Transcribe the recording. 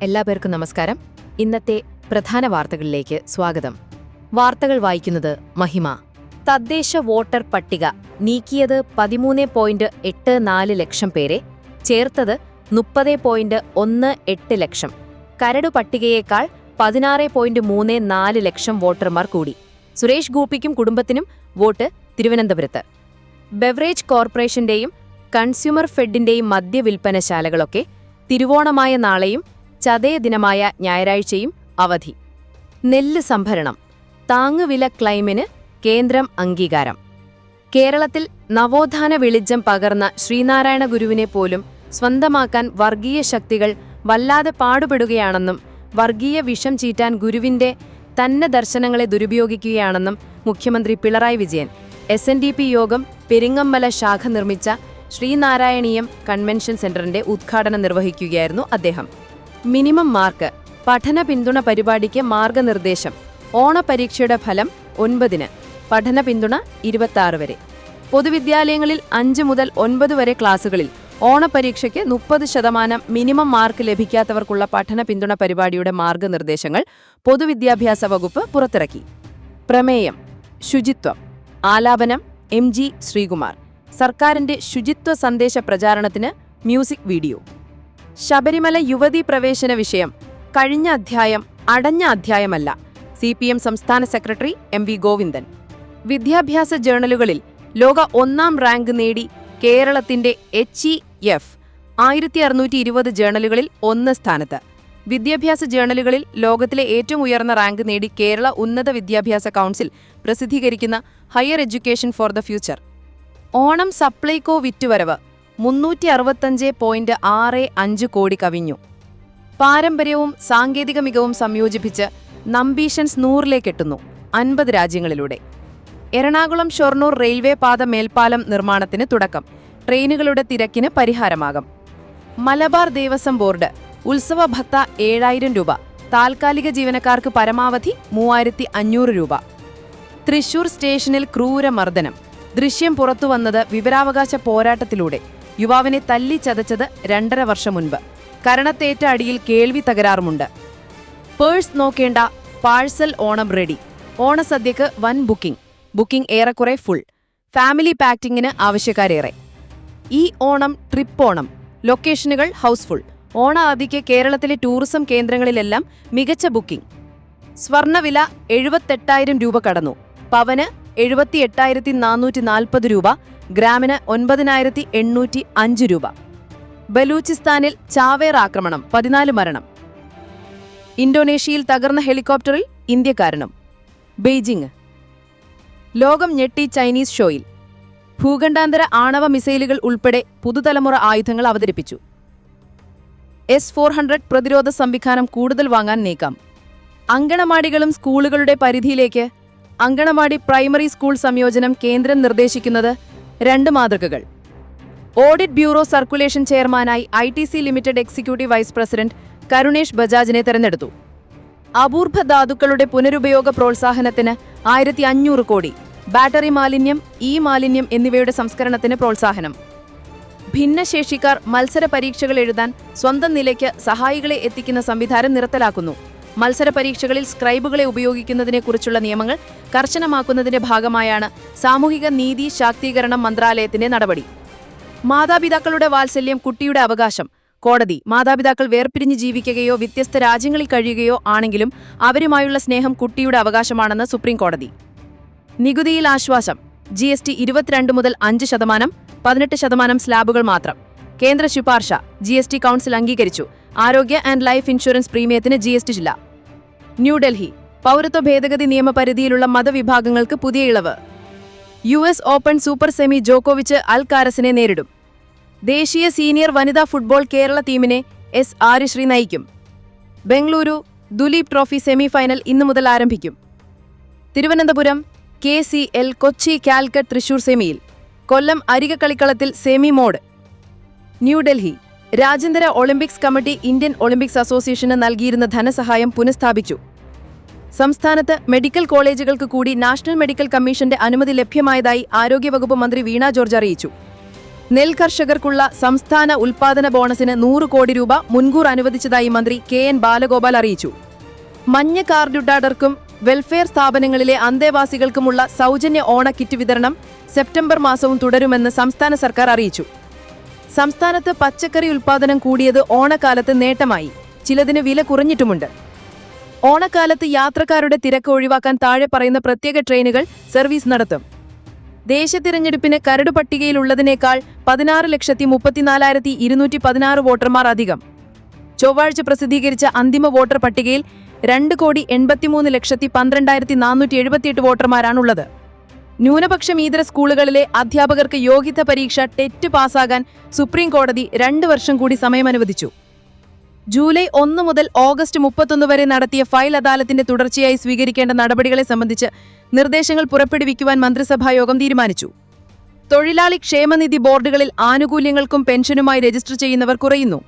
എല്ലാവർക്കും നമസ്കാരം. ഇന്നത്തെ പ്രധാന വാർത്തകളിലേക്ക് സ്വാഗതം. വാർത്തകൾ വായിക്കുന്നത് മഹിമ. തദ്ദേശ വോട്ടർ പട്ടിക നീക്കിയത് 13.84 ലക്ഷം പേരെ, ചേർത്തത് 30.18 ലക്ഷം. കരടു പട്ടികയേക്കാൾ 16.34 ലക്ഷം വോട്ടർമാർ കൂടി. സുരേഷ് ഗോപിക്കും കുടുംബത്തിനും വോട്ട് തിരുവനന്തപുരത്ത്. ബെവറേജ് കോർപ്പറേഷന്റെയും കൺസ്യൂമർ ഫെഡിന്റെയും മദ്യവിൽപ്പനശാലകളൊക്കെ തിരുവോണമായ നാളെയും ചതയ ദിനമായ ഞായറാഴ്ചയും അവധി. നെല്ല് സംഭരണം താങ്ങുവില ക്ലൈമിന് കേന്ദ്രം അംഗീകാരം. കേരളത്തിൽ നവോത്ഥാന വെളിച്ചം പകർന്ന ശ്രീനാരായണ ഗുരുവിനെ പോലും സ്വന്തമാക്കാൻ വർഗീയ ശക്തികൾ വല്ലാതെ പാടുപെടുകയാണെന്നും വർഗീയ വിഷം ചീറ്റാൻ ഗുരുവിന്റെ തന്നെ ദർശനങ്ങളെ ദുരുപയോഗിക്കുകയാണെന്നും മുഖ്യമന്ത്രി പിണറായി വിജയൻ. SNDP യോഗം പെരിങ്ങമല ശാഖ നിർമ്മിച്ച ശ്രീനാരായണീയം കൺവെൻഷൻ സെന്ററിന്റെ ഉദ്ഘാടനം നിർവഹിക്കുകയായിരുന്നു അദ്ദേഹം. മിനിമം മാർക്ക് പഠന പിന്തുണ പരിപാടിക്ക് മാർഗനിർദ്ദേശം. ഓണപരീക്ഷയുടെ ഫലം 9-ന്, പഠന പിന്തുണ 26 വരെ. പൊതുവിദ്യാലയങ്ങളിൽ 5 മുതൽ 9 വരെ ക്ലാസുകളിൽ ഓണപരീക്ഷയ്ക്ക് 30% മിനിമം മാർക്ക് ലഭിക്കാത്തവർക്കുള്ള പഠന പിന്തുണ പരിപാടിയുടെ മാർഗനിർദ്ദേശങ്ങൾ പൊതുവിദ്യാഭ്യാസ വകുപ്പ് പുറത്തിറക്കി. പ്രമേയം ശുചിത്വം. ആലാപനം MG ശ്രീകുമാർ. സർക്കാരിന്റെ ശുചിത്വ സന്ദേശ പ്രചാരണത്തിന് മ്യൂസിക് വീഡിയോ. ശബരിമല യുവതീ പ്രവേശന വിഷയം കഴിഞ്ഞ അധ്യായം അടഞ്ഞ അധ്യായമല്ല. CPM സംസ്ഥാന സെക്രട്ടറി MV ഗോവിന്ദൻ. വിദ്യാഭ്യാസ ജേണലുകളിൽ ലോക 1-ാം റാങ്ക് നേടി കേരളത്തിന്റെ HEF 1620 ജേണലുകളിൽ 1 സ്ഥാനത്ത്. വിദ്യാഭ്യാസ ജേണലുകളിൽ ലോകത്തിലെ ഏറ്റവും ഉയർന്ന റാങ്ക് നേടി കേരള ഉന്നത വിദ്യാഭ്യാസ കൗൺസിൽ പ്രസിദ്ധീകരിക്കുന്ന higher education for the future. Onam Supplyco വിറ്റുവരവ് 365.65 കോടി കവിഞ്ഞു. പാരമ്പര്യവും സാങ്കേതിക മികവും സംയോജിപ്പിച്ച് നമ്പീഷൻസ് 100-ലേക്കെത്തുന്നു 50 രാജ്യങ്ങളിലൂടെ. എറണാകുളം ഷൊർണൂർ റെയിൽവേ പാത മേൽപ്പാലം നിർമ്മാണത്തിന് തുടക്കം. ട്രെയിനുകളുടെ തിരക്കിന് പരിഹാരമാകും. മലബാർ ദേവസ്വം ബോർഡ് ഉത്സവ ഭത്ത 7000 രൂപ, താൽക്കാലിക ജീവനക്കാർക്ക് പരമാവധി 3500 രൂപ. തൃശൂർ സ്റ്റേഷനിൽ ക്രൂരമർദ്ദനം. ദൃശ്യം പുറത്തുവന്നത് വിവരാവകാശ പോരാട്ടത്തിലൂടെ. യുവാവിനെ തല്ലിച്ചതച്ചത് 2.5 വർഷം മുൻപ്. കരണത്തേറ്റ അടിയിൽ കേൾവി തകരാറുമുണ്ട്. പേഴ്സ് നോക്കേണ്ട, പാഴ്സൽ ഓണം റെഡി. ഓണസദ്യക്ക് വൻ ബുക്കിംഗ് ഏറെക്കുറെ ഫുൾ. ഫാമിലി പാക്കിങ്ങിന് ആവശ്യക്കാരേറെ. ഈ ഓണം ട്രിപ്പ് ഓണം. ലൊക്കേഷനുകൾ ഹൗസ്ഫുൾ. ഓണ അവധിക്ക് കേരളത്തിലെ ടൂറിസം കേന്ദ്രങ്ങളിലെല്ലാം മികച്ച ബുക്കിംഗ്. സ്വർണ്ണവില 78,000 രൂപ കടന്നു. പവന് 78,440 രൂപ, ഗ്രാമിന് 9,805 രൂപ. ബലൂചിസ്ഥാനിൽ ചാവേർ ആക്രമണം, 14 മരണം. ഇന്തോനേഷ്യയിൽ തകർന്ന ഹെലികോപ്റ്ററിൽ ഇന്ത്യക്കാരനും. ബെയ്ജിംഗ്. ലോകം ഞെട്ടി ചൈനീസ് ഷോയിൽ. ഭൂഖണ്ഡാന്തര ആണവ മിസൈലുകൾ ഉൾപ്പെടെ പുതുതലമുറ ആയുധങ്ങൾ അവതരിപ്പിച്ചു. S-400 പ്രതിരോധ സംവിധാനം കൂടുതൽ വാങ്ങാൻ നീക്കം. അങ്കണവാടികളും സ്കൂളുകളുടെ പരിധിയിലേക്ക്. അങ്കണവാടി പ്രൈമറി സ്കൂൾ സംയോജനം കേന്ദ്രം നിർദ്ദേശിക്കുന്നത് 2 മാതൃകകൾ. ഓഡിറ്റ് ബ്യൂറോ സർക്കുലേഷൻ ചെയർമാനായി ITC limited executive vice president Karunesh ബജാജിനെ തെരഞ്ഞെടുത്തു. അപൂർവ ധാതുക്കളുടെ പുനരുപയോഗ പ്രോത്സാഹനത്തിന് 1500 കോടി. ബാറ്ററി മാലിന്യം, മാലിന്യം എന്നിവയുടെ സംസ്കരണത്തിന് പ്രോത്സാഹനം. ഭിന്നശേഷിക്കാർ മത്സര പരീക്ഷകൾ എഴുതാൻ സ്വന്തം നിലയ്ക്ക് സഹായികളെ എത്തിക്കുന്ന സംവിധാനം നിർത്തലാക്കുന്നു. മത്സര പരീക്ഷകളിൽ സ്ക്രൈബുകളെ ഉപയോഗിക്കുന്നതിനെക്കുറിച്ചുള്ള നിയമങ്ങൾ കർശനമാക്കുന്നതിന്റെ ഭാഗമായാണ് സാമൂഹിക നീതി ശാക്തീകരണ മന്ത്രാലയത്തിന്റെ നടപടി. മാതാപിതാക്കളുടെ വാത്സല്യം കുട്ടിയുടെ അവകാശം. കോടതി. മാതാപിതാക്കൾ വേർപിരിഞ്ഞ് ജീവിക്കുകയോ വ്യത്യസ്ത രാജ്യങ്ങളിൽ കഴിയുകയോ ആണെങ്കിലും അവരുമായുള്ള സ്നേഹം കുട്ടിയുടെ അവകാശമാണെന്ന് സുപ്രീം കോടതി. നികുതിയിൽ ആശ്വാസം. GST 22 മുതൽ 5%, 18% സ്ലാബുകൾ മാത്രം. കേന്ദ്ര ശുപാർശ. GST കൗൺസിൽ അംഗീകരിച്ചു. ആരോഗ്യ ആൻഡ് ലൈഫ് ഇൻഷുറൻസ് പ്രീമിയത്തിന് GST ഇല്ല. ന്യൂഡൽഹി. പൗരത്വ ഭേദഗതി നിയമപരിധിയിലുള്ള മതവിഭാഗങ്ങൾക്ക് പുതിയ ഇളവ്. US ഓപ്പൺ സൂപ്പർ സെമി ജോക്കോവിച്ച് അൽകാരസിനെ നേരിടും. ദേശീയ സീനിയർ വനിതാ ഫുട്ബോൾ കേരള ടീമിനെ S. ആര്യശ്രീ നയിക്കും. Bengaluru Duleep trophy semi final ഇന്നു മുതൽ ആരംഭിക്കും. തിരുവനന്തപുരം KCL കൊച്ചി കാലിക്കറ്റ് തൃശൂർ സെമിയിൽ. കൊല്ലം അരികക്കളിക്കളത്തിൽ സെമി മോഡ്. ന്യൂഡൽഹി. രാജ്യാന്തര ഒളിമ്പിക്സ് കമ്മിറ്റി ഇന്ത്യൻ ഒളിമ്പിക്സ് അസോസിയേഷന് നൽകിയിരുന്ന ധനസഹായം പുനഃസ്ഥാപിച്ചു. സംസ്ഥാനത്ത് മെഡിക്കൽ കോളേജുകൾക്ക് കൂടി നാഷണൽ മെഡിക്കൽ കമ്മീഷന്റെ അനുമതി ലഭ്യമായതായി ആരോഗ്യവകുപ്പ് മന്ത്രി വീണ ജോർജ് അറിയിച്ചു. നെൽകർഷകർക്കുള്ള സംസ്ഥാന ഉൽപാദന ബോണസിന് 100 കോടി രൂപ മുൻകൂർ അനുവദിച്ചതായി മന്ത്രി KN ബാലഗോപാൽ അറിയിച്ചു. മഞ്ഞ കാർഡുടമകൾക്കും വെൽഫെയർ സ്ഥാപനങ്ങളിലെ അന്തേവാസികൾക്കുമുള്ള സൗജന്യ ഓണ കിറ്റ് വിതരണം സെപ്റ്റംബർ മാസവും തുടരുമെന്ന് സംസ്ഥാന സർക്കാർ അറിയിച്ചു. സംസ്ഥാനത്ത് പച്ചക്കറി ഉൽപാദനം കൂടിയത് ഓണക്കാലത്ത് നേട്ടമായി. ചിലതിന് വില കുറഞ്ഞിട്ടുമുണ്ട്. ഓണക്കാലത്ത് യാത്രക്കാരുടെ തിരക്ക് ഒഴിവാക്കാൻ താഴെ പറയുന്ന പ്രത്യേക ട്രെയിനുകൾ സർവീസ് നടത്തും. ദേശതിരഞ്ഞെടുപ്പിന് കരട് പട്ടികയിലുള്ളതിനേക്കാൾ 16,34,216 വോട്ടർമാർ അധികം. ചൊവ്വാഴ്ച പ്രസിദ്ധീകരിച്ച അന്തിമ വോട്ടർ പട്ടികയിൽ 2,83,12,478 വോട്ടർമാരാണുള്ളത്. ന്യൂനപക്ഷം ഇതര സ്കൂളുകളിലെ അധ്യാപകർക്ക് യോഗ്യത പരീക്ഷ ടെറ്റ് പാസ്സാകാൻ സുപ്രീം കോടതി 2 വർഷം കൂടി സമയമനുവദിച്ചു. ജൂലൈ 1 മുതൽ ഓഗസ്റ്റ് 31 വരെ നടത്തിയ ഫയൽ അദാലത്തിന്റെ തുടർച്ചയായി സ്വീകരിക്കേണ്ട നടപടികളെ സംബന്ധിച്ച് നിർദ്ദേശങ്ങൾ പുറപ്പെടുവിക്കുവാൻ മന്ത്രിസഭായോഗം തീരുമാനിച്ചു. തൊഴിലാളി ക്ഷേമനിധി ബോർഡുകളിൽ ആനുകൂല്യങ്ങൾക്കും പെൻഷനുമായി രജിസ്റ്റർ ചെയ്യുന്നവർ കുറയുന്നു.